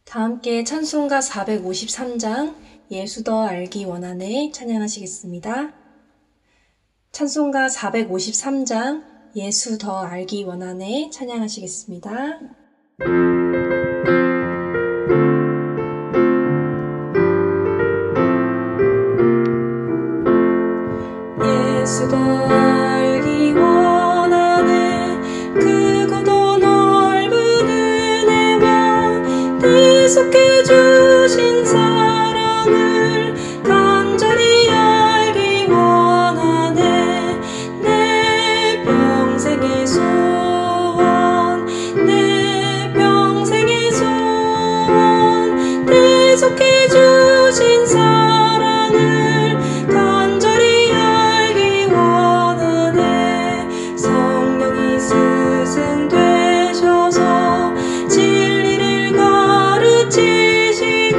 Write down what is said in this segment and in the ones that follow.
다 함께 찬송가 453장 예수 더 알기 원하네 찬양하시겠습니다. 찬송가 453장 예수 더 알기 원하네 찬양하시겠습니다. 예수 더 알기 원하네 크고도 넓은 은혜와 계속해 주신 사랑을 간절히 알기 원하네 내 평생의 소원 내 평생의 소원 계속해 주신 사랑을 간절히 알기 원하네 성령이 스승 되셔서 진리를 가르치시고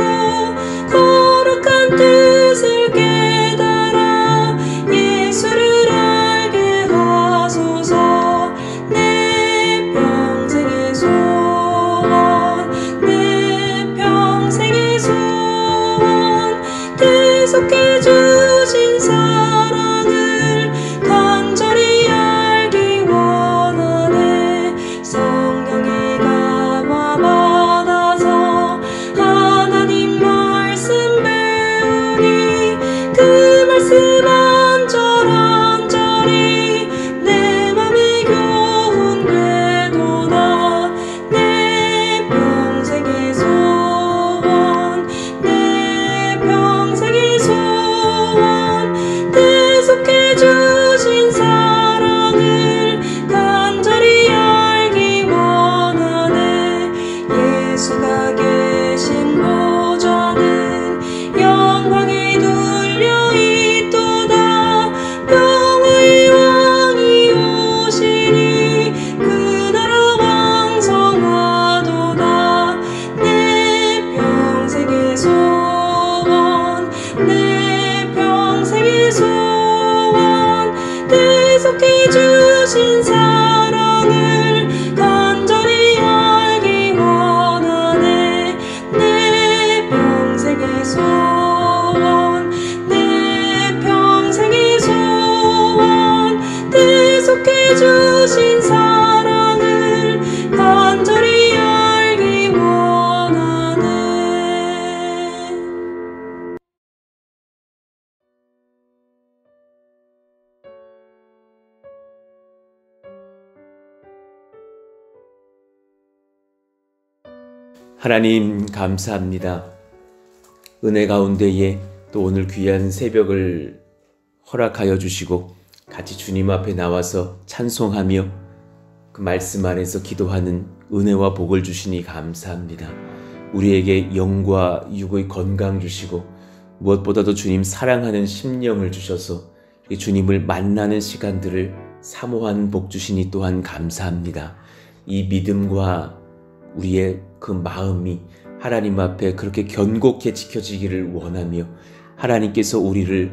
거룩한 뜻을 깨달아 예수를 알게 하소서 내 평생의 소원 내 평생의 소원 계속해 주신 사랑을 간절히 알기 원하네 성령의 감화 받아서 하나님 말씀 배우니 그 말씀 한 절 한 절이 내 맘에 교훈되도다 내 평생의 소원 내 평생의 소원 계속해 주신 사랑을 간절히 알기 원하네 예수가 계신 보좌는 영광에 둘려 있도다 영화의 왕이 오시니 그 나라 왕성하도다 내 평생의 소원 내 평생의 소원 계속해 주신 사랑을 간절히 알기 원하네 내 평생의 소원 내 평생의 소원 계속해 주신 사랑을 간절히 알기 원하네. 하나님 감사합니다. 은혜 가운데에 또 오늘 귀한 새벽을 허락하여 주시고 같이 주님 앞에 나와서 찬송하며 그 말씀 안에서 기도하는 은혜와 복을 주시니 감사합니다. 우리에게 영과 육의 건강 주시고 무엇보다도 주님 사랑하는 심령을 주셔서 주님을 만나는 시간들을 사모하는 복 주시니 또한 감사합니다. 이 믿음과 우리의 그 마음이 하나님 앞에 그렇게 견고히 지켜지기를 원하며 하나님께서 우리를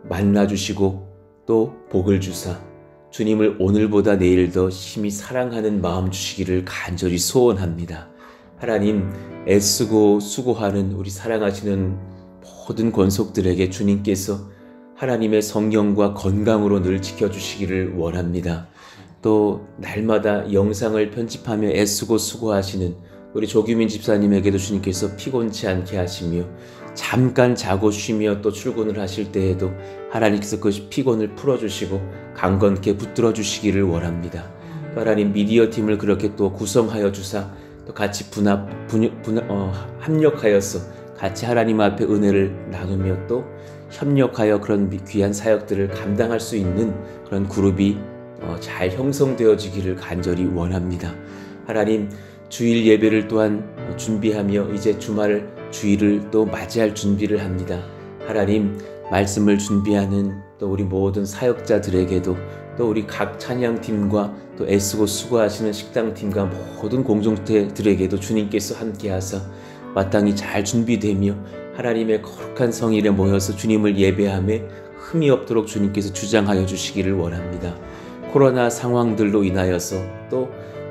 만나주시고 또 복을 주사 주님을 오늘보다 내일 더 심히 사랑하는 마음 주시기를 간절히 소원합니다. 하나님 애쓰고 수고하는 우리 사랑하시는 모든 권속들에게 주님께서 하나님의 성령과 건강으로 늘 지켜주시기를 원합니다. 또 날마다 영상을 편집하며 애쓰고 수고하시는 우리 조규민 집사님에게도 주님께서 피곤치 않게 하시며 잠깐 자고 쉬며 또 출근을 하실 때에도 하나님께서 그 피곤을 풀어주시고 강건케 붙들어 주시기를 원합니다. 또 하나님 미디어 팀을 그렇게 또 구성하여 주사 또 같이 합력하여서 같이 하나님 앞에 은혜를 나누며 또 협력하여 그런 귀한 사역들을 감당할 수 있는 그런 그룹이 잘 형성되어지기를 간절히 원합니다. 하나님 주일 예배를 또한 준비하며 이제 주일을 또 맞이할 준비를 합니다. 하나님 말씀을 준비하는 또 우리 모든 사역자들에게도 또 우리 각 찬양팀과 또 애쓰고 수고하시는 식당팀과 모든 공동체들에게도 주님께서 함께하사 마땅히 잘 준비되며 하나님의 거룩한 성일에 모여서 주님을 예배하며 흠이 없도록 주님께서 주장하여 주시기를 원합니다. 코로나 상황들로 인하여서 또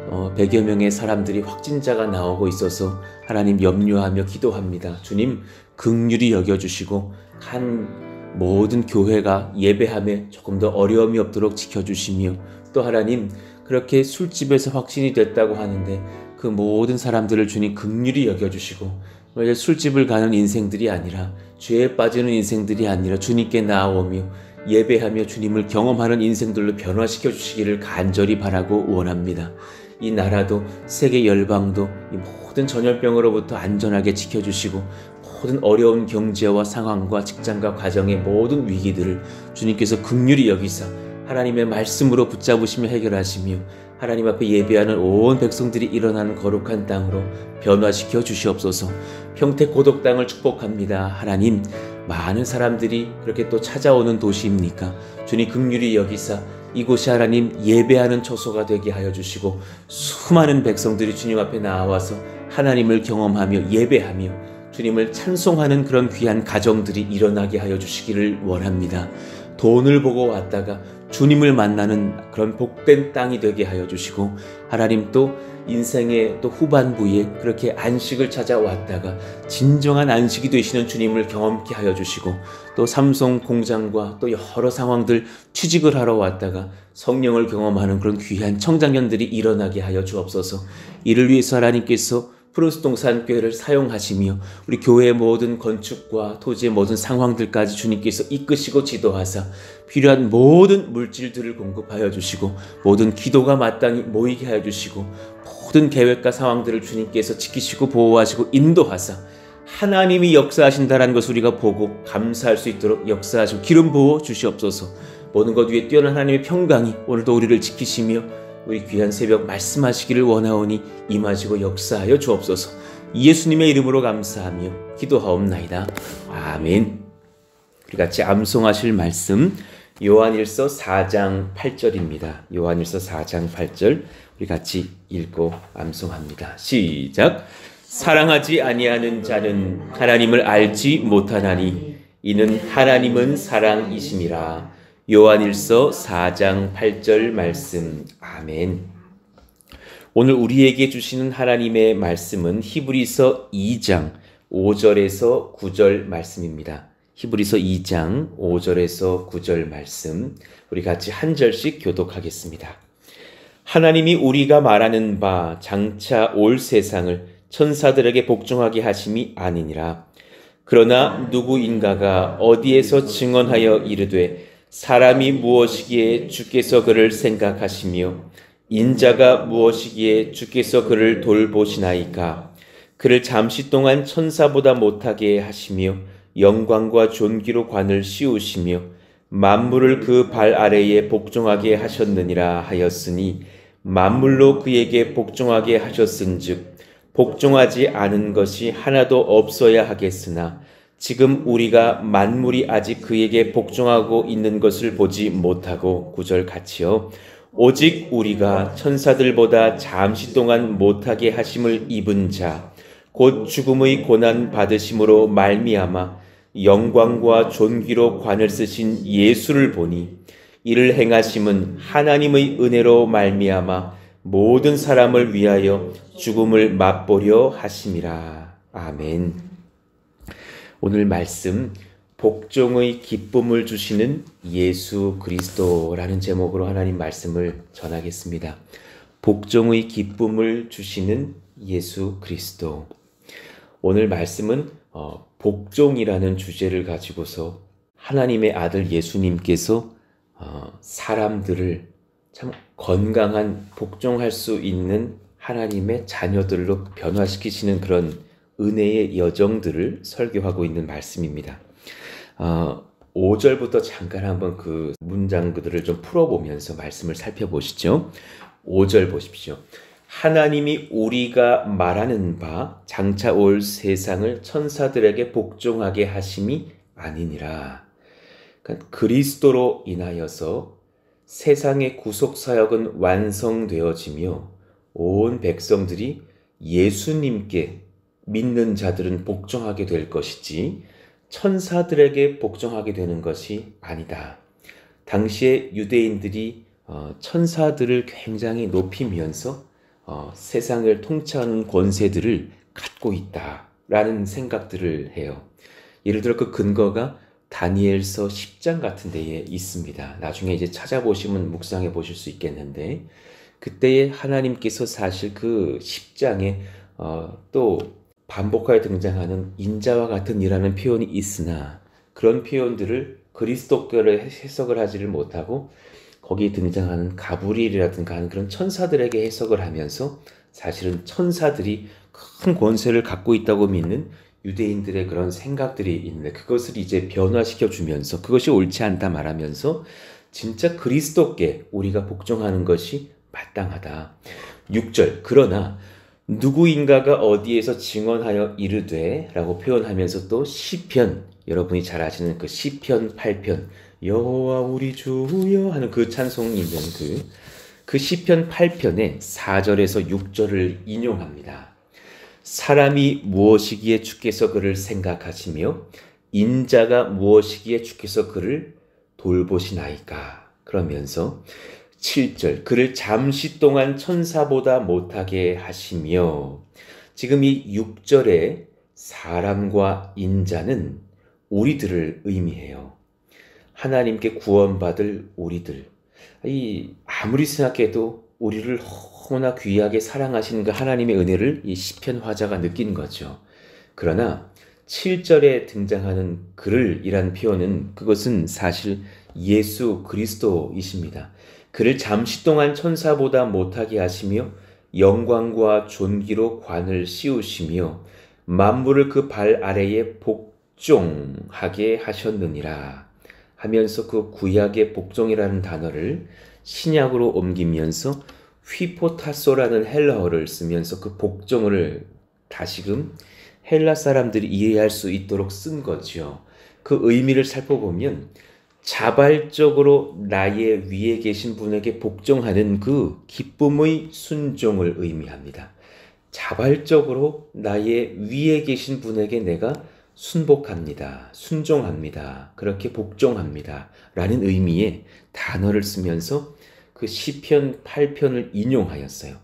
100여 명의 사람들이 확진자가 나오고 있어서 하나님 염려하며 기도합니다. 주님 긍휼히 여겨주시고 한 모든 교회가 예배함에 조금 더 어려움이 없도록 지켜주시며, 또 하나님 그렇게 술집에서 확진이 됐다고 하는데 그 모든 사람들을 주님 긍휼히 여겨주시고, 술집을 가는 인생들이 아니라, 죄에 빠지는 인생들이 아니라 주님께 나아오며 예배하며 주님을 경험하는 인생들로 변화시켜 주시기를 간절히 바라고 원합니다. 이 나라도 세계 열방도 이 모든 전염병으로부터 안전하게 지켜주시고, 모든 어려운 경제와 상황과 직장과 가정의 모든 위기들을 주님께서 긍휼히 여기사 하나님의 말씀으로 붙잡으시며 해결하시며, 하나님 앞에 예배하는 온 백성들이 일어나는 거룩한 땅으로 변화시켜 주시옵소서. 평택 고독 땅을 축복합니다. 하나님, 많은 사람들이 그렇게 또 찾아오는 도시입니까? 주님 긍휼히 여기사 이곳이 하나님 예배하는 처소가 되게 하여 주시고, 수많은 백성들이 주님 앞에 나와서 하나님을 경험하며 예배하며 주님을 찬송하는 그런 귀한 가정들이 일어나게 하여 주시기를 원합니다. 돈을 보고 왔다가 주님을 만나는 그런 복된 땅이 되게 하여 주시고, 하나님 또 인생의 또 후반부에 그렇게 안식을 찾아왔다가 진정한 안식이 되시는 주님을 경험케 하여 주시고, 또 삼성 공장과 또 여러 상황들 취직을 하러 왔다가 성령을 경험하는 그런 귀한 청장년들이 일어나게 하여 주옵소서. 이를 위해서 하나님께서 푸른수동산 교회를 사용하시며 우리 교회의 모든 건축과 토지의 모든 상황들까지 주님께서 이끄시고 지도하사 필요한 모든 물질들을 공급하여 주시고, 모든 기도가 마땅히 모이게 하여 주시고, 모든 계획과 상황들을 주님께서 지키시고 보호하시고 인도하사 하나님이 역사하신다라는 것을 우리가 보고 감사할 수 있도록 역사하시고 기름 부어 주시옵소서. 모든 것 위에 뛰어난 하나님의 평강이 오늘도 우리를 지키시며 우리 귀한 새벽 말씀하시기를 원하오니 임하시고 역사하여 주옵소서. 예수님의 이름으로 감사하며 기도하옵나이다. 아멘. 우리 같이 암송하실 말씀 요한일서 4장 8절입니다. 요한일서 4장 8절 우리 같이 읽고 암송합니다. 시작. 사랑하지 아니하는 자는 하나님을 알지 못하나니 이는 하나님은 사랑이심이라. 요한일서 4장 8절 말씀. 아멘. 오늘 우리에게 주시는 하나님의 말씀은 히브리서 2장 5절에서 9절 말씀입니다. 히브리서 2장 5절에서 9절 말씀 우리 같이 한 절씩 교독하겠습니다. 하나님이 우리가 말하는 바 장차 올 세상을 천사들에게 복종하게 하심이 아니니라. 그러나 누구인가가 어디에서 증언하여 이르되 사람이 무엇이기에 주께서 그를 생각하시며 인자가 무엇이기에 주께서 그를 돌보시나이까. 그를 잠시 동안 천사보다 못하게 하시며 영광과 존귀로 관을 씌우시며 만물을 그 발 아래에 복종하게 하셨느니라 하였으니 만물로 그에게 복종하게 하셨은즉 복종하지 않은 것이 하나도 없어야 하겠으나 지금 우리가 만물이 아직 그에게 복종하고 있는 것을 보지 못하고 9절 같이요. 오직 우리가 천사들보다 잠시 동안 못하게 하심을 입은 자 곧 죽음의 고난 받으심으로 말미암아 영광과 존귀로 관을 쓰신 예수를 보니 이를 행하심은 하나님의 은혜로 말미암아 모든 사람을 위하여 죽음을 맛보려 하심이라. 아멘. 오늘 말씀 복종의 기쁨을 주시는 예수 그리스도라는 제목으로 하나님 말씀을 전하겠습니다. 복종의 기쁨을 주시는 예수 그리스도. 오늘 말씀은 복종이라는 주제를 가지고서 하나님의 아들 예수님께서 사람들을 참 건강한 복종할 수 있는 하나님의 자녀들로 변화시키시는 그런 은혜의 여정들을 설교하고 있는 말씀입니다. 5절부터 잠깐 한번 그 문장들을 좀 풀어보면서 말씀을 살펴보시죠. 5절 보십시오. 하나님이 우리가 말하는 바 장차 올 세상을 천사들에게 복종하게 하심이 아니니라. 그러니까 그리스도로 인하여서 세상의 구속사역은 완성되어지며 온 백성들이 예수님께 믿는 자들은 복종하게 될 것이지 천사들에게 복종하게 되는 것이 아니다. 당시에 유대인들이 천사들을 굉장히 높이면서 세상을 통치하는 권세들을 갖고 있다라는 생각들을 해요. 예를 들어 그 근거가 다니엘서 10장 같은 데에 있습니다. 나중에 이제 찾아보시면 묵상해 보실 수 있겠는데, 그때에 하나님께서 사실 그 10장에 또 반복하여 등장하는 인자와 같은 이라는 표현이 있으나, 그런 표현들을 그리스도께로 해석을 하지를 못하고 거기에 등장하는 가브리엘이라든가 하는 그런 천사들에게 해석을 하면서 사실은 천사들이 큰 권세를 갖고 있다고 믿는 유대인들의 그런 생각들이 있는데, 그것을 이제 변화시켜 주면서 그것이 옳지 않다 말하면서 진짜 그리스도께 우리가 복종하는 것이 마땅하다. 6절, 그러나 누구인가가 어디에서 증언하여 이르되 라고 표현하면서 또 시편, 여러분이 잘 아시는 그 시편 8편 여호와 우리 주여 하는 그 찬송이 있는 그 시편 8편의 4절에서 6절을 인용합니다. 사람이 무엇이기에 주께서 그를 생각하시며 인자가 무엇이기에 주께서 그를 돌보시나이까. 그러면서 7절, 그를 잠시 동안 천사보다 못하게 하시며, 지금 이 6절의 사람과 인자는 우리들을 의미해요. 하나님께 구원받을 우리들. 아무리 생각해도 우리를 너무나 귀하게 사랑하시는 그 하나님의 은혜를 이 시편 화자가 느낀 거죠. 그러나 7절에 등장하는 그를 이란 표현은, 그것은 사실 예수 그리스도이십니다. 그를 잠시 동안 천사보다 못하게 하시며 영광과 존귀로 관을 씌우시며 만물을 그 발 아래에 복종하게 하셨느니라 하면서 그 구약의 복종이라는 단어를 신약으로 옮기면서 휘포타소라는 헬라어를 쓰면서 그 복종을 다시금 헬라 사람들이 이해할 수 있도록 쓴 거죠. 그 의미를 살펴보면 자발적으로 나의 위에 계신 분에게 복종하는 그 기쁨의 순종을 의미합니다. 자발적으로 나의 위에 계신 분에게 내가 순복합니다. 순종합니다. 그렇게 복종합니다. 라는 의미의 단어를 쓰면서 그 시편 8편을 인용하였어요.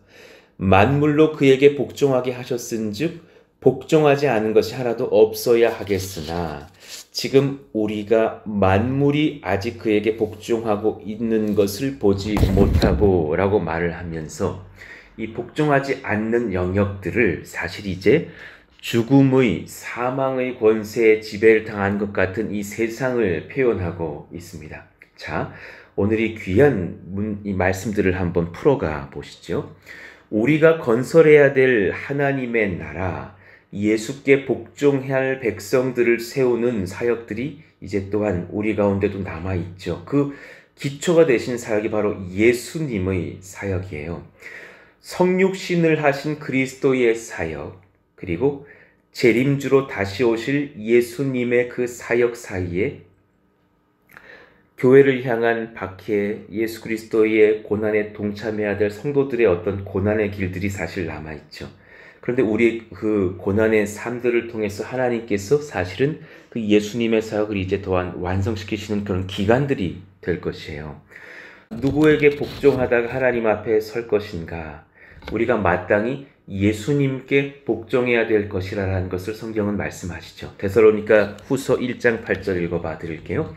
만물로 그에게 복종하게 하셨은즉 복종하지 않은 것이 하나도 없어야 하겠으나 지금 우리가 만물이 아직 그에게 복종하고 있는 것을 보지 못하고 라고 말을 하면서 이 복종하지 않는 영역들을 사실 이제 죽음의 사망의 권세에 지배를 당한 것 같은 이 세상을 표현하고 있습니다. 자, 오늘 이 귀한 이 말씀들을 한번 풀어가 보시죠. 우리가 건설해야 될 하나님의 나라, 예수께 복종해야 할 백성들을 세우는 사역들이 이제 또한 우리 가운데도 남아있죠. 그 기초가 되신 사역이 바로 예수님의 사역이에요. 성육신을 하신 그리스도의 사역, 그리고 재림주로 다시 오실 예수님의 그 사역 사이에 교회를 향한 박해, 예수 그리스도의 고난에 동참해야 될 성도들의 어떤 고난의 길들이 사실 남아있죠. 그런데 우리 그 고난의 삶들을 통해서 하나님께서 사실은 그 예수님의 사역을 이제 또한 완성시키시는 그런 기간들이 될 것이에요. 누구에게 복종하다가 하나님 앞에 설 것인가? 우리가 마땅히 예수님께 복종해야 될 것이라는 것을 성경은 말씀하시죠. 데살로니가 후서 1장 8절 읽어봐 드릴게요.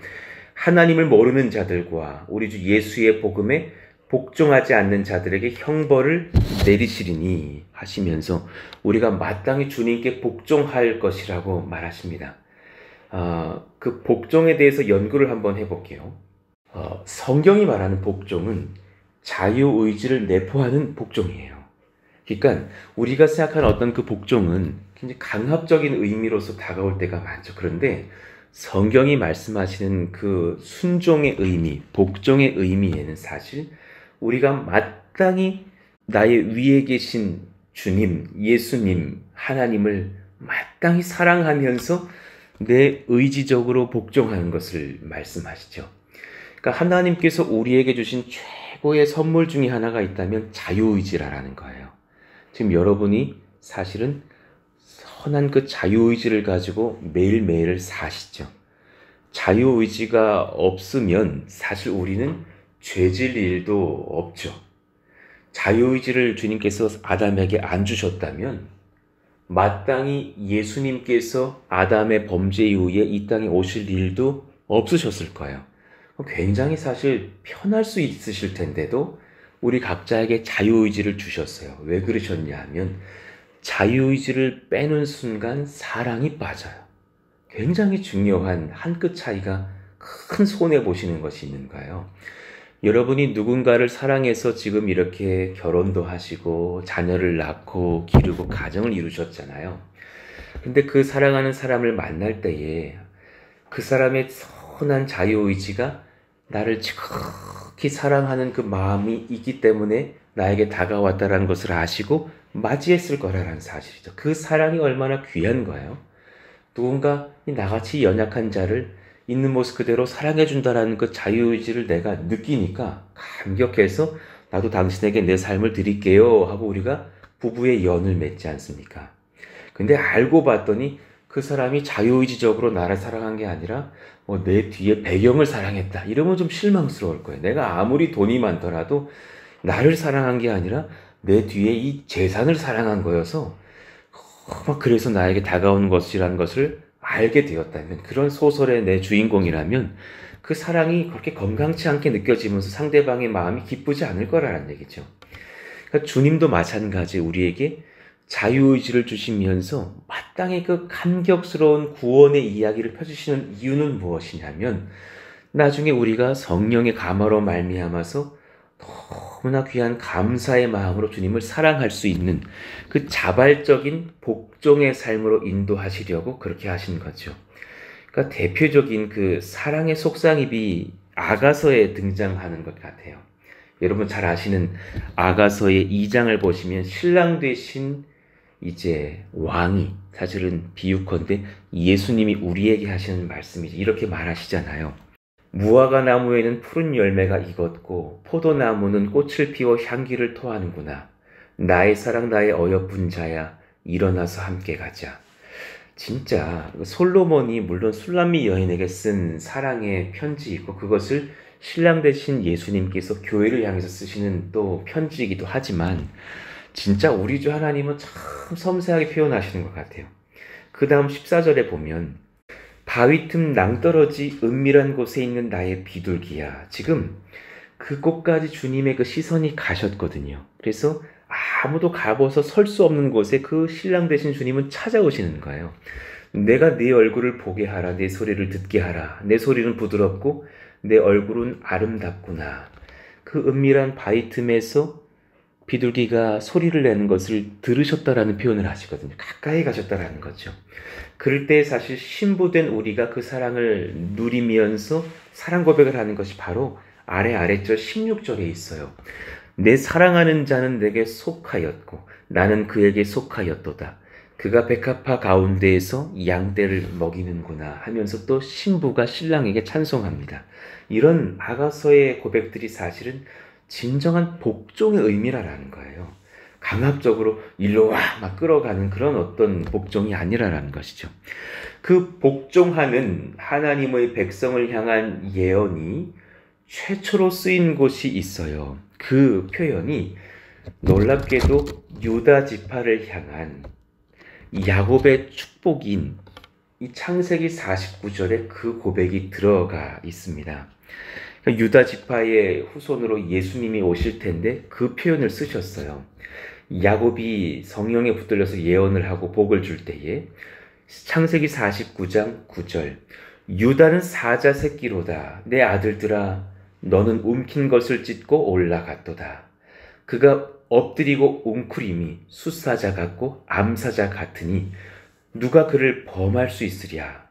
하나님을 모르는 자들과 우리 주 예수의 복음에 복종하지 않는 자들에게 형벌을 내리시리니 하시면서 우리가 마땅히 주님께 복종할 것이라고 말하십니다. 그 복종에 대해서 연구를 한번 해볼게요. 성경이 말하는 복종은 자유의지를 내포하는 복종이에요. 그러니까 우리가 생각하는 어떤 그 복종은 굉장히 강압적인 의미로서 다가올 때가 많죠. 그런데 성경이 말씀하시는 그 순종의 의미, 복종의 의미에는 사실 우리가 마땅히 나의 위에 계신 주님, 예수님, 하나님을 마땅히 사랑하면서 내 의지적으로 복종하는 것을 말씀하시죠. 그러니까 하나님께서 우리에게 주신 최고의 선물 중에 하나가 있다면 자유의지라는 거예요. 지금 여러분이 사실은 선한 그 자유의지를 가지고 매일매일을 사시죠. 자유의지가 없으면 사실 우리는 죄질 일도 없죠. 자유의지를 주님께서 아담에게 안 주셨다면 마땅히 예수님께서 아담의 범죄 이후에 이 땅에 오실 일도 없으셨을 거예요. 굉장히 사실 편할 수 있으실 텐데도 우리 각자에게 자유의지를 주셨어요. 왜 그러셨냐 하면 자유의지를 빼는 순간 사랑이 빠져요. 굉장히 중요한 한 끗 차이가 큰 손해보시는 것이 있는 거예요. 여러분이 누군가를 사랑해서 지금 이렇게 결혼도 하시고 자녀를 낳고 기르고 가정을 이루셨잖아요. 근데 그 사랑하는 사람을 만날 때에 그 사람의 선한 자유의지가 나를 지극히 사랑하는 그 마음이 있기 때문에 나에게 다가왔다는 것을 아시고 맞이했을 거라는 사실이죠. 그 사랑이 얼마나 귀한 거예요. 누군가 나같이 연약한 자를 있는 모습 그대로 사랑해준다라는 그 자유의지를 내가 느끼니까 감격해서 나도 당신에게 내 삶을 드릴게요 하고 우리가 부부의 연을 맺지 않습니까? 근데 알고 봤더니 그 사람이 자유의지적으로 나를 사랑한 게 아니라 내 뒤에 배경을 사랑했다. 이러면 좀 실망스러울 거예요. 내가 아무리 돈이 많더라도 나를 사랑한 게 아니라 내 뒤에 이 재산을 사랑한 거여서 그래서 나에게 다가오는 것이라는 것을 알게 되었다면, 그런 소설의 내 주인공이라면 그 사랑이 그렇게 건강치 않게 느껴지면서 상대방의 마음이 기쁘지 않을 거라는 얘기죠. 그러니까 주님도 마찬가지 우리에게 자유의지를 주시면서 마땅히 그 감격스러운 구원의 이야기를 펴주시는 이유는 무엇이냐면 나중에 우리가 성령의 감화로 말미암아서 너무나 귀한 감사의 마음으로 주님을 사랑할 수 있는 그 자발적인 복종의 삶으로 인도하시려고 그렇게 하신 거죠. 그러니까 대표적인 그 사랑의 속상입이 아가서에 등장하는 것 같아요. 여러분 잘 아시는 아가서의 2장을 보시면 신랑 되신 이제 왕이 사실은 비유컨대 예수님이 우리에게 하시는 말씀이죠. 이렇게 말하시잖아요. 무화과 나무에는 푸른 열매가 익었고 포도나무는 꽃을 피워 향기를 토하는구나. 나의 사랑 나의 어여쁜 자야, 일어나서 함께 가자. 진짜 솔로몬이 물론 술람미 여인에게 쓴 사랑의 편지이고 그것을 신랑 되신 예수님께서 교회를 향해서 쓰시는 또 편지이기도 하지만 진짜 우리 주 하나님은 참 섬세하게 표현하시는 것 같아요. 그 다음 14절에 보면 바위 틈 낭떠러지 은밀한 곳에 있는 나의 비둘기야. 지금 그곳까지 주님의 그 시선이 가셨거든요. 그래서 아무도 가보서 설 수 없는 곳에 그 신랑 되신 주님은 찾아오시는 거예요. 내가 네 얼굴을 보게 하라. 내 소리를 듣게 하라. 내 소리는 부드럽고 내 얼굴은 아름답구나. 그 은밀한 바위 틈에서 비둘기가 소리를 내는 것을 들으셨다라는 표현을 하시거든요. 가까이 가셨다라는 거죠. 그럴 때 사실 신부된 우리가 그 사랑을 누리면서 사랑 고백을 하는 것이 바로 아래절 16절에 있어요. 내 사랑하는 자는 내게 속하였고 나는 그에게 속하였도다. 그가 백합화 가운데에서 양떼를 먹이는구나 하면서 또 신부가 신랑에게 찬송합니다. 이런 아가서의 고백들이 사실은 진정한 복종의 의미라는 거예요. 강압적으로 일로 와 막 끌어가는 그런 어떤 복종이 아니라는 것이죠. 그 복종하는 하나님의 백성을 향한 예언이 최초로 쓰인 곳이 있어요. 그 표현이 놀랍게도 유다 지파를 향한 야곱의 축복인 이 창세기 49절에 그 고백이 들어가 있습니다. 유다 지파의 후손으로 예수님이 오실 텐데 그 표현을 쓰셨어요. 야곱이 성령에 붙들려서 예언을 하고 복을 줄 때에 창세기 49장 9절 유다는 사자 새끼로다. 내 아들들아 너는 움킨 것을 찢고 올라갔도다. 그가 엎드리고 웅크림이 숫사자 같고 암사자 같으니 누가 그를 범할 수 있으랴.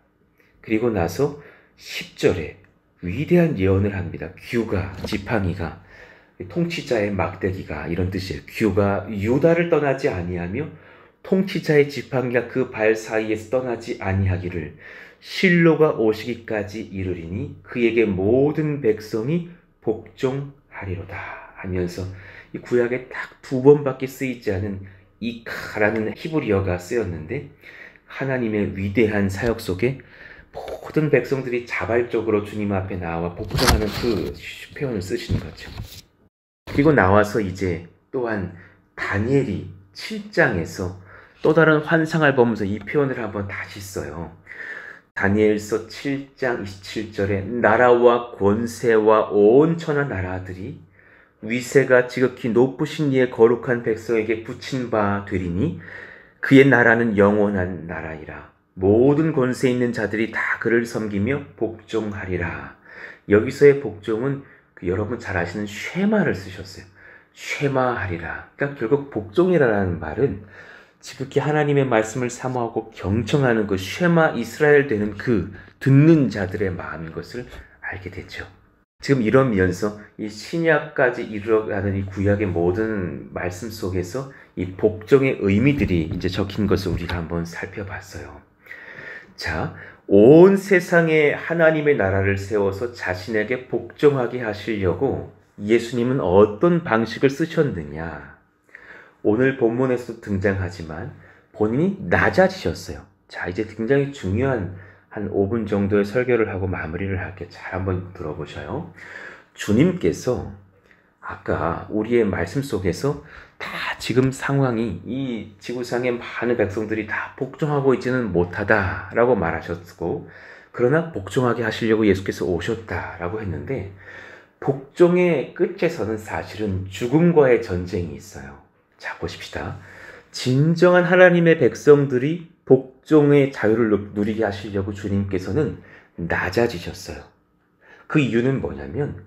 그리고 나서 10절에 위대한 예언을 합니다. 규가, 지팡이가, 통치자의 막대기가 이런 뜻이에요. 규가 유다를 떠나지 아니하며 통치자의 지팡이가 그 발 사이에서 떠나지 아니하기를 실로가 오시기까지 이르리니 그에게 모든 백성이 복종하리로다 하면서 이 구약에 딱 2번밖에 쓰이지 않은 이카라는 히브리어가 쓰였는데 하나님의 위대한 사역 속에 모든 백성들이 자발적으로 주님 앞에 나와 복종하는 그 표현을 쓰시는 거죠. 그리고 나와서 이제 또한 다니엘이 7장에서 또 다른 환상을 보면서 이 표현을 한번 다시 써요. 다니엘서 7장 27절에 나라와 권세와 온 천하 나라들이 위세가 지극히 높으신 이의 거룩한 백성에게 붙인 바 되리니 그의 나라는 영원한 나라이라. 모든 권세 있는 자들이 다 그를 섬기며 복종하리라. 여기서의 복종은 여러분 잘 아시는 쉐마를 쓰셨어요. 쉐마하리라. 그러니까 결국 복종이라는 말은 지극히 하나님의 말씀을 사모하고 경청하는 그 쉐마 이스라엘 되는 그 듣는 자들의 마음인 것을 알게 됐죠. 지금 이러면서 이 신약까지 이르러가는 이 구약의 모든 말씀 속에서 이 복종의 의미들이 이제 적힌 것을 우리가 한번 살펴봤어요. 자, 온 세상에 하나님의 나라를 세워서 자신에게 복종하게 하시려고 예수님은 어떤 방식을 쓰셨느냐? 오늘 본문에서도 등장하지만 본인이 낮아지셨어요. 자, 이제 굉장히 중요한 한 5분 정도의 설교를 하고 마무리를 할게요. 잘 한번 들어보셔요. 주님께서 아까 우리의 말씀 속에서 다 지금 상황이 이 지구상의 많은 백성들이 다 복종하고 있지는 못하다라고 말하셨고, 그러나 복종하게 하시려고 예수께서 오셨다라고 했는데, 복종의 끝에서는 사실은 죽음과의 전쟁이 있어요. 자, 보십시다. 진정한 하나님의 백성들이 복종의 자유를 누리게 하시려고 주님께서는 낮아지셨어요. 그 이유는 뭐냐면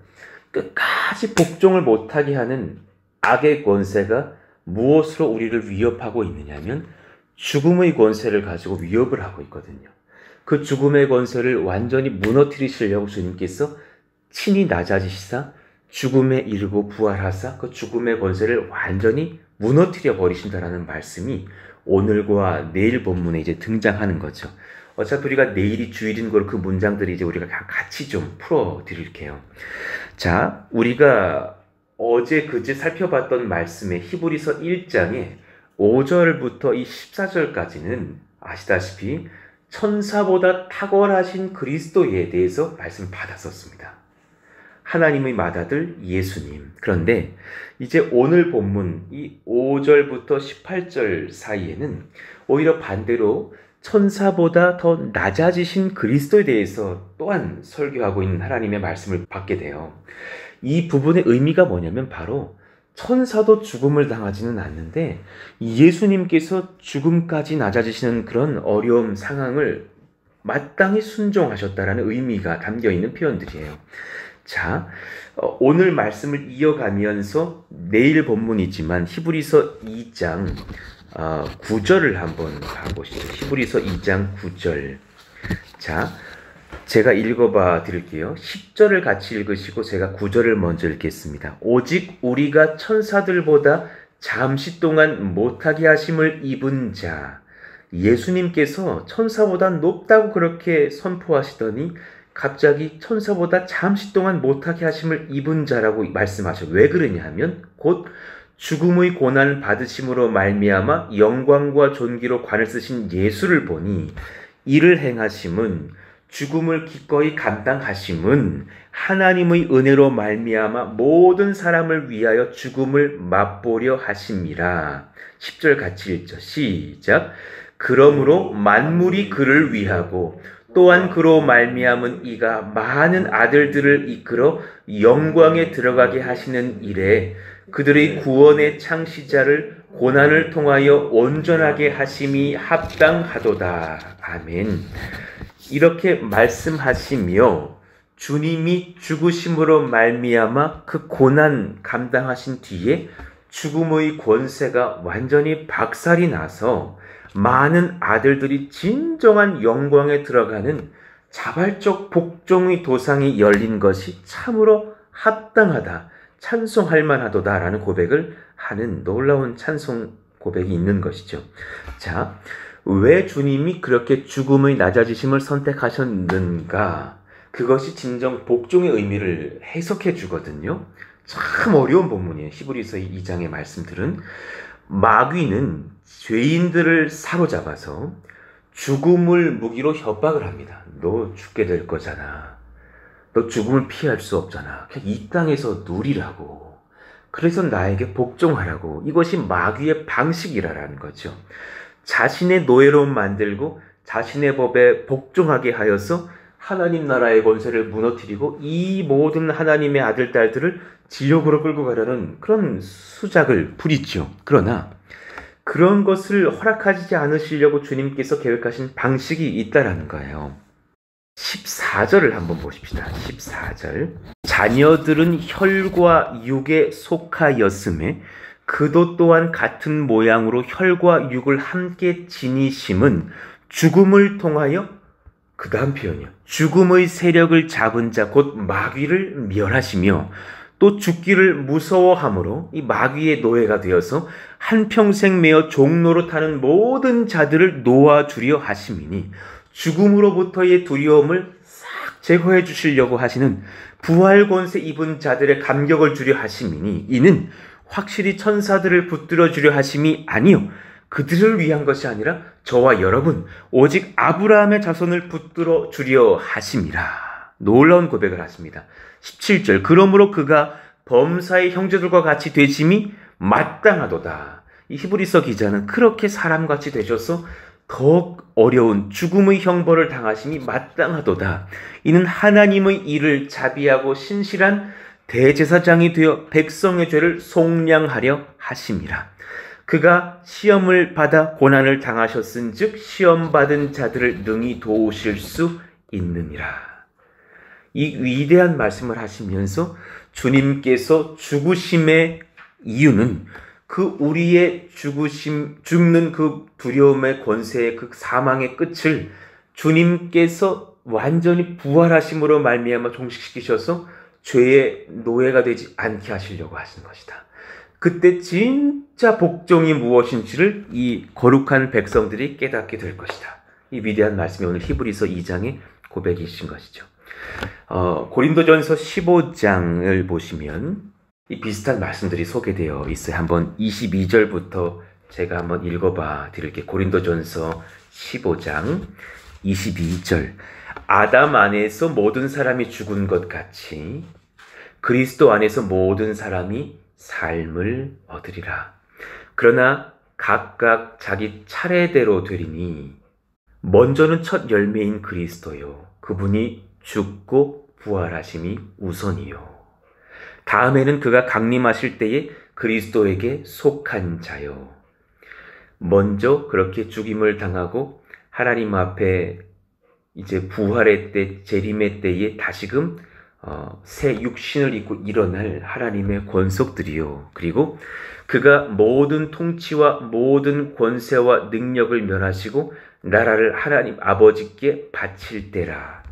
끝까지 복종을 못하게 하는 악의 권세가 무엇으로 우리를 위협하고 있느냐면 죽음의 권세를 가지고 위협을 하고 있거든요. 그 죽음의 권세를 완전히 무너뜨리시려고 주님께서 친히 낮아지시사 죽음에 이르고 부활하사 그 죽음의 권세를 완전히 무너뜨려 버리신다라는 말씀이 오늘과 내일 본문에 이제 등장하는 거죠. 어차피 우리가 내일이 주일인 걸 그 문장들이 이제 우리가 같이 좀 풀어 드릴게요. 자, 우리가 어제 그제 살펴봤던 말씀의 히브리서 1장에 5절부터 이 14절까지는 아시다시피 천사보다 탁월하신 그리스도에 대해서 말씀 받았었습니다. 하나님의 맏아들 예수님. 그런데 이제 오늘 본문 이 5절부터 18절 사이에는 오히려 반대로 천사보다 더 낮아지신 그리스도에 대해서 또한 설교하고 있는 하나님의 말씀을 받게 돼요. 이 부분의 의미가 뭐냐면 바로 천사도 죽음을 당하지는 않는데 예수님께서 죽음까지 낮아지시는 그런 어려움 상황을 마땅히 순종하셨다라는 의미가 담겨있는 표현들이에요. 자, 오늘 말씀을 이어가면서 내일 본문이지만 히브리서 2장 9절을 한번 봐보시죠. 히브리서 2장 9절. 자, 제가 읽어봐 드릴게요. 10절을 같이 읽으시고 제가 9절을 먼저 읽겠습니다. 오직 우리가 천사들보다 잠시 동안 못하게 하심을 입은 자, 예수님께서 천사보다 높다고 그렇게 선포하시더니 갑자기 천사보다 잠시 동안 못하게 하심을 입은 자라고 말씀하셔. 왜 그러냐 하면 곧 죽음의 고난을 받으심으로 말미암아 영광과 존귀로 관을 쓰신 예수를 보니 이를 행하심은 죽음을 기꺼이 감당하심은 하나님의 은혜로 말미암아 모든 사람을 위하여 죽음을 맛보려 하심이라. 10절 같이 읽죠. 시작. 그러므로 만물이 그를 위하고 또한 그로 말미암은 이가 많은 아들들을 이끌어 영광에 들어가게 하시는 일에 그들의 구원의 창시자를 고난을 통하여 온전하게 하심이 합당하도다. 아멘. 이렇게 말씀하시며 주님이 죽으심으로 말미암아 그 고난 감당하신 뒤에 죽음의 권세가 완전히 박살이 나서 많은 아들들이 진정한 영광에 들어가는 자발적 복종의 도상이 열린 것이 참으로 합당하다, 찬송할 만하도다라는 고백을 하는 놀라운 찬송 고백이 있는 것이죠. 자, 왜 주님이 그렇게 죽음의 낮아지심을 선택하셨는가? 그것이 진정 복종의 의미를 해석해 주거든요. 참 어려운 본문이에요. 히브리서 2장의 말씀들은. 마귀는 죄인들을 사로잡아서 죽음을 무기로 협박을 합니다. 너 죽게 될 거잖아. 너 죽음을 피할 수 없잖아. 그냥 이 땅에서 누리라고. 그래서 나에게 복종하라고. 이것이 마귀의 방식이라는 거죠. 자신의 노예로 만들고 자신의 법에 복종하게 하여서 하나님 나라의 권세를 무너뜨리고 이 모든 하나님의 아들, 딸들을 지옥으로 끌고 가려는 그런 수작을 부리죠. 그러나 그런 것을 허락하지 않으시려고 주님께서 계획하신 방식이 있다라는 거예요. 14절을 한번 보십시다. 14절. 자녀들은 혈과 육에 속하였음에 그도 또한 같은 모양으로 혈과 육을 함께 지니심은 죽음을 통하여, 그 다음 표현이요, 죽음의 세력을 잡은 자 곧 마귀를 멸하시며 또 죽기를 무서워함으로 이 마귀의 노예가 되어서 한평생 매어 종로로 타는 모든 자들을 놓아주려 하심이니, 죽음으로부터의 두려움을 싹 제거해 주시려고 하시는 부활 권세 입은 자들의 감격을 주려 하심이니, 이는 확실히 천사들을 붙들어 주려 하심이 아니요 그들을 위한 것이 아니라 저와 여러분 오직 아브라함의 자손을 붙들어 주려 하심이라. 놀라운 고백을 하십니다. 17절. 그러므로 그가 범사의 형제들과 같이 되심이 마땅하도다. 이 히브리서 기자는 그렇게 사람같이 되셔서 더욱 어려운 죽음의 형벌을 당하심이 마땅하도다. 이는 하나님의 일을 자비하고 신실한 대제사장이 되어 백성의 죄를 속량하려 하심이라. 그가 시험을 받아 고난을 당하셨은즉 시험받은 자들을 능히 도우실 수 있느니라. 이 위대한 말씀을 하시면서 주님께서 죽으심의 이유는 그 우리의 죽는 그 두려움의 권세의 그 사망의 끝을 주님께서 완전히 부활하심으로 말미암아 종식시키셔서 죄의 노예가 되지 않게 하시려고 하시는 것이다. 그때 진짜 복종이 무엇인지를 이 거룩한 백성들이 깨닫게 될 것이다. 이 위대한 말씀이 오늘 히브리서 2장의 고백이신 것이죠. 고린도전서 15장을 보시면 이 비슷한 말씀들이 소개되어 있어요. 한번 22절부터 제가 한번 읽어봐 드릴게요. 고린도전서 15장 22절. 아담 안에서 모든 사람이 죽은 것 같이 그리스도 안에서 모든 사람이 삶을 얻으리라. 그러나 각각 자기 차례대로 되리니 먼저는 첫 열매인 그리스도요. 그분이 죽고 부활하심이 우선이요. 다음에는 그가 강림하실 때에 그리스도에게 속한 자요. 먼저 그렇게 죽임을 당하고 하나님 앞에 이제 부활의 때, 재림의 때에 다시금 새 육신을 입고 일어날 하나님의 권속들이요. 그리고 그가 모든 통치와 모든 권세와 능력을 멸하시고 나라를 하나님 아버지께 바칠 때라.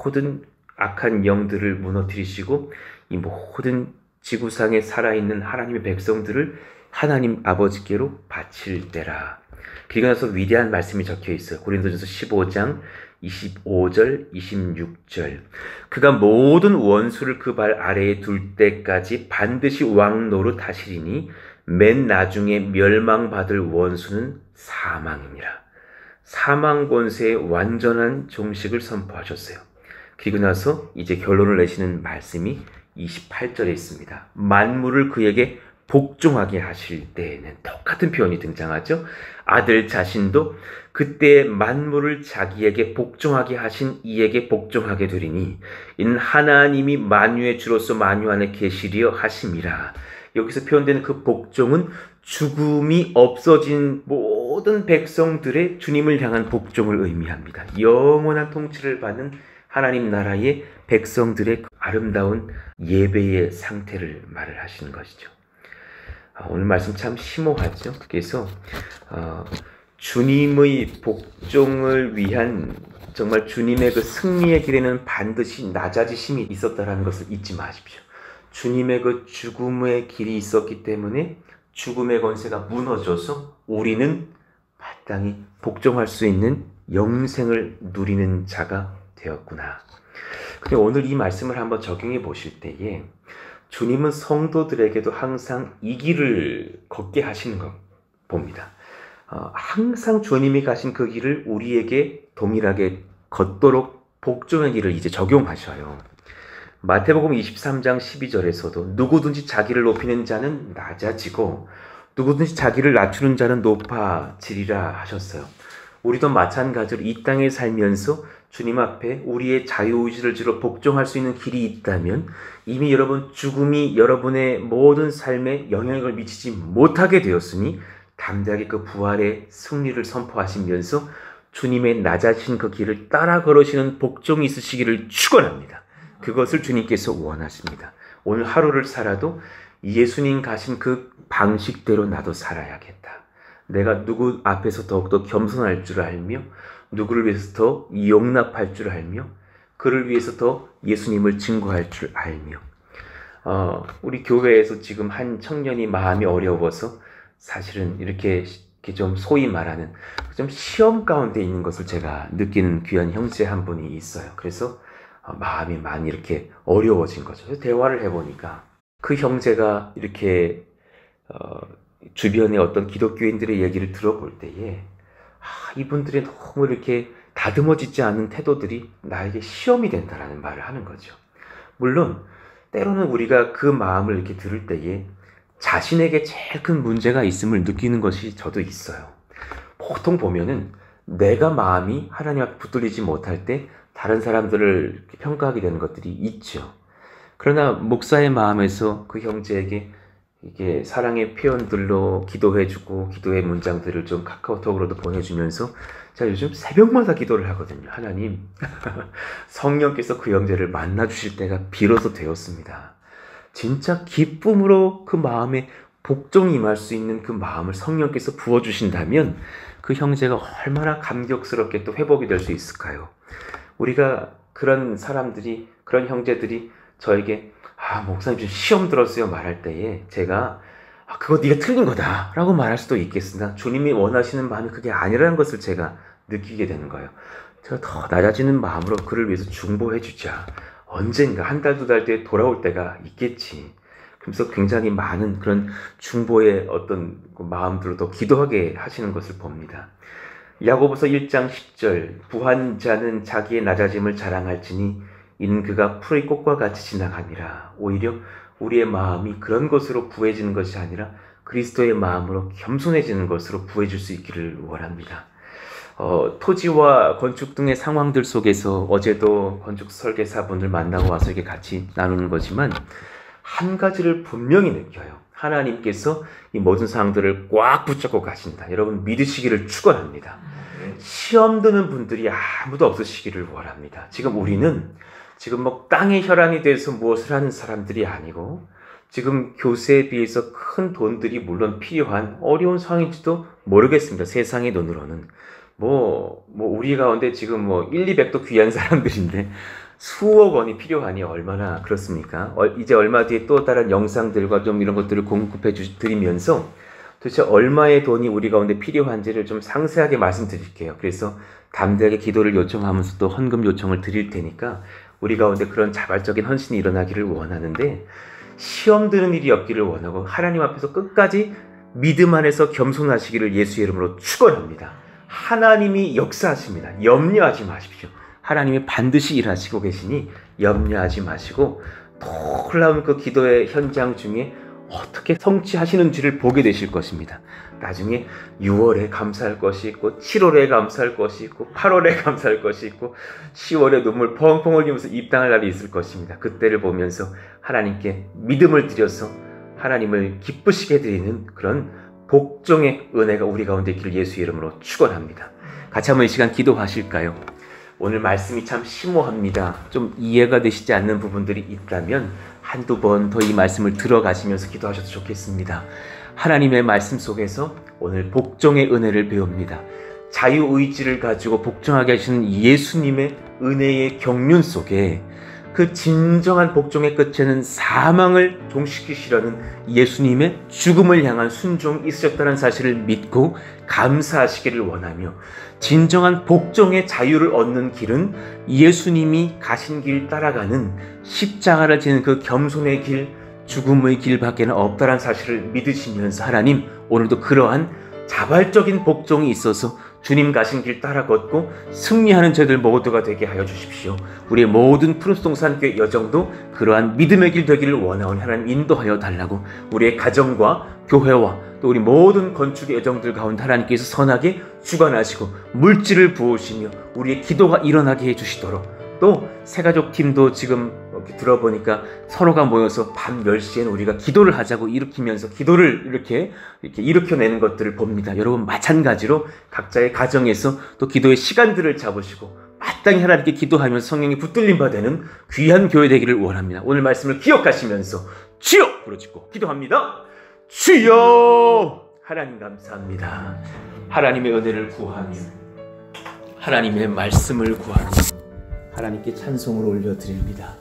모든 악한 영들을 무너뜨리시고 이 모든 지구상에 살아있는 하나님의 백성들을 하나님 아버지께로 바칠 때라. 그리고 나서 위대한 말씀이 적혀 있어요. 고린도전서 15장 25절, 26절. 그가 모든 원수를 그 발 아래에 둘 때까지 반드시 왕 노릇하시리니 맨 나중에 멸망받을 원수는 사망이니라. 사망 권세의 완전한 종식을 선포하셨어요. 그리고 나서 이제 결론을 내시는 말씀이 28절에 있습니다. 만물을 그에게 복종하게 하실 때에는 똑같은 표현이 등장하죠. 아들 자신도 그때 만물을 자기에게 복종하게 하신 이에게 복종하게 되리니 이는 하나님이 만유의 주로서 만유 안에 계시리어 하심이라. 여기서 표현되는 그 복종은 죽음이 없어진 모든 백성들의 주님을 향한 복종을 의미합니다. 영원한 통치를 받는 하나님 나라의 백성들의 아름다운 예배의 상태를 말을 하시는 것이죠. 오늘 말씀 참 심오하죠. 그래서 주님의 복종을 위한 정말 주님의 그 승리의 길에는 반드시 낮아지심이 있었다는 것을 잊지 마십시오. 주님의 그 죽음의 길이 있었기 때문에 죽음의 권세가 무너져서 우리는 마땅히 복종할 수 있는 영생을 누리는 자가 되었구나. 근데 오늘 이 말씀을 한번 적용해 보실 때에 주님은 성도들에게도 항상 이 길을 걷게 하시는 것 봅니다. 항상 주님이 가신 그 길을 우리에게 동일하게 걷도록 복종의 길을 이제 적용하셔요. 마태복음 23장 12절에서도 누구든지 자기를 높이는 자는 낮아지고 누구든지 자기를 낮추는 자는 높아지리라 하셨어요. 우리도 마찬가지로 이 땅에 살면서 주님 앞에 우리의 자유의지를 주로 복종할 수 있는 길이 있다면 이미 여러분 죽음이 여러분의 모든 삶에 영향을 미치지 못하게 되었으니 담대하게 그 부활의 승리를 선포하시면서 주님의 낮아진 그 길을 따라 걸으시는 복종이 있으시기를 축원합니다. 그것을 주님께서 원하십니다. 오늘 하루를 살아도 예수님 가신 그 방식대로 나도 살아야겠다. 내가 누구 앞에서 더욱더 겸손할 줄 알며 누구를 위해서 더 용납할 줄 알며 그를 위해서 더 예수님을 증거할 줄 알며 우리 교회에서 지금 한 청년이 마음이 어려워서 사실은 이렇게 좀 소위 말하는 좀 시험 가운데 있는 것을 제가 느끼는 귀한 형제 한 분이 있어요. 그래서 마음이 많이 이렇게 어려워진 거죠. 그래서 대화를 해보니까 그 형제가 이렇게 주변의 어떤 기독교인들의 얘기를 들어볼 때에 이분들의 너무 이렇게 다듬어지지 않은 태도들이 나에게 시험이 된다라는 말을 하는 거죠. 물론 때로는 우리가 그 마음을 이렇게 들을 때에 자신에게 제일 큰 문제가 있음을 느끼는 것이 저도 있어요. 보통 보면은 내가 마음이 하나님 앞에 붙들리지 못할 때 다른 사람들을 평가하게 되는 것들이 있죠. 그러나 목사의 마음에서 그 형제에게 이게 사랑의 표현들로 기도해주고 기도의 문장들을 좀 카카오톡으로도 보내주면서 제가 요즘 새벽마다 기도를 하거든요. 하나님, 성령께서 그 형제를 만나주실 때가 비로소 되었습니다. 진짜 기쁨으로 그 마음에 복종이 임할 수 있는 그 마음을 성령께서 부어주신다면 그 형제가 얼마나 감격스럽게 또 회복이 될 수 있을까요? 우리가 그런 사람들이, 그런 형제들이 저에게 목사님 좀 시험 들었어요 말할 때에 제가 그거 네가 틀린 거다 라고 말할 수도 있겠으나 주님이 원하시는 마음이 그게 아니라는 것을 제가 느끼게 되는 거예요. 제가 더 낮아지는 마음으로 그를 위해서 중보해 주자. 언젠가 한 달, 두 달 뒤에 돌아올 때가 있겠지. 그래서 굉장히 많은 그런 중보의 어떤 마음들로 더 기도하게 하시는 것을 봅니다. 야고보서 1장 10절 부한 자는 자기의 낮아짐을 자랑할지니 이는 그가 풀의 꽃과 같이 지나가니라. 오히려 우리의 마음이 그런 것으로 부해지는 것이 아니라 그리스도의 마음으로 겸손해지는 것으로 부해질 수 있기를 원합니다. 토지와 건축 등의 상황들 속에서 어제도 건축 설계사분들 만나고 와서 이렇게 같이 나누는 거지만 한 가지를 분명히 느껴요. 하나님께서 이 모든 상황들을 꽉 붙잡고 가신다. 여러분 믿으시기를 축원합니다. 시험 드는 분들이 아무도 없으시기를 원합니다. 지금 우리는 땅의 혈안이 돼서 무엇을 하는 사람들이 아니고 지금 교세에 비해서 큰 돈들이 물론 필요한 어려운 상황인지도 모르겠습니다. 세상의 돈으로는. 우리 가운데 지금 1, 200도 귀한 사람들인데 수억 원이 필요하니 얼마나 그렇습니까? 이제 얼마 뒤에 또 다른 영상들과 좀 이런 것들을 공급해 드리면서 도대체 얼마의 돈이 우리 가운데 필요한지를 좀 상세하게 말씀드릴게요. 그래서 담대하게 기도를 요청하면서 또 헌금 요청을 드릴 테니까 우리 가운데 그런 자발적인 헌신이 일어나기를 원하는데 시험 드는 일이 없기를 원하고 하나님 앞에서 끝까지 믿음 안에서 겸손하시기를 예수의 이름으로 축원합니다. 하나님이 역사하십니다. 염려하지 마십시오. 하나님이 반드시 일하시고 계시니 염려하지 마시고 놀라운 그 기도의 현장 중에 어떻게 성취하시는지를 보게 되실 것입니다. 나중에 6월에 감사할 것이 있고 7월에 감사할 것이 있고 8월에 감사할 것이 있고 10월에 눈물 펑펑 흘리면서 입당할 날이 있을 것입니다. 그때를 보면서 하나님께 믿음을 드려서 하나님을 기쁘시게 드리는 그런 복종의 은혜가 우리 가운데 있기를 예수의 이름으로 축원합니다. 같이 한번 이 시간 기도하실까요? 오늘 말씀이 참 심오합니다. 좀 이해가 되시지 않는 부분들이 있다면 한두 번 더 이 말씀을 들어가시면서 기도하셔도 좋겠습니다. 하나님의 말씀 속에서 오늘 복종의 은혜를 배웁니다. 자유의지를 가지고 복종하게 하시는 예수님의 은혜의 경륜 속에 그 진정한 복종의 끝에는 사망을 종식시키시려는 예수님의 죽음을 향한 순종이 있으셨다는 사실을 믿고 감사하시기를 원하며 진정한 복종의 자유를 얻는 길은 예수님이 가신 길 따라가는 십자가를 지는 그 겸손의 길, 죽음의 길밖에는 없다는 사실을 믿으시면서 하나님 오늘도 그러한 자발적인 복종이 있어서 주님 가신 길 따라 걷고 승리하는 저희들 모두가 되게 하여 주십시오. 우리의 모든 푸른송산교회 여정도 그러한 믿음의 길 되기를 원하오니 하나님 인도하여 달라고, 우리의 가정과 교회와 또 우리 모든 건축의 여정들 가운데 하나님께서 선하게 주관하시고 물질을 부으시며 우리의 기도가 일어나게 해주시도록, 또 새가족 팀도 지금 이렇게 들어보니까 서로가 모여서 밤 10시에는 우리가 기도를 하자고 일으키면서 기도를 이렇게 일으켜내는 것들을 봅니다. 여러분 마찬가지로 각자의 가정에서 또 기도의 시간들을 잡으시고 마땅히 하나님께 기도하면서 성령이 붙들림 받는 귀한 교회 되기를 원합니다. 오늘 말씀을 기억하시면서 주여 부르짖고 기도합니다. 주여! 하나님 감사합니다. 하나님의 은혜를 구하며 하나님의 말씀을 구하며 하나님께 찬송을 올려드립니다.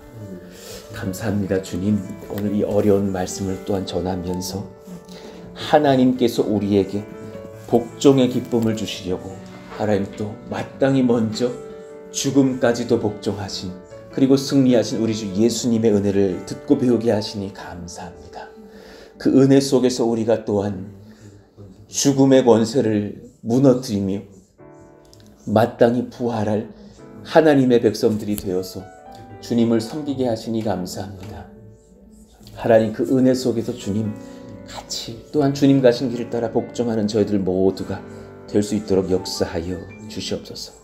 감사합니다. 주님, 오늘 이 어려운 말씀을 또한 전하면서 하나님께서 우리에게 복종의 기쁨을 주시려고 하나님 또 마땅히 먼저 죽음까지도 복종하신, 그리고 승리하신 우리 주 예수님의 은혜를 듣고 배우게 하시니 감사합니다. 그 은혜 속에서 우리가 또한 죽음의 권세를 무너뜨리며 마땅히 부활할 하나님의 백성들이 되어서 주님을 섬기게 하시니 감사합니다. 하나님 그 은혜 속에서 주님 같이 또한 주님 가신 길을 따라 복종하는 저희들 모두가 될 수 있도록 역사하여 주시옵소서.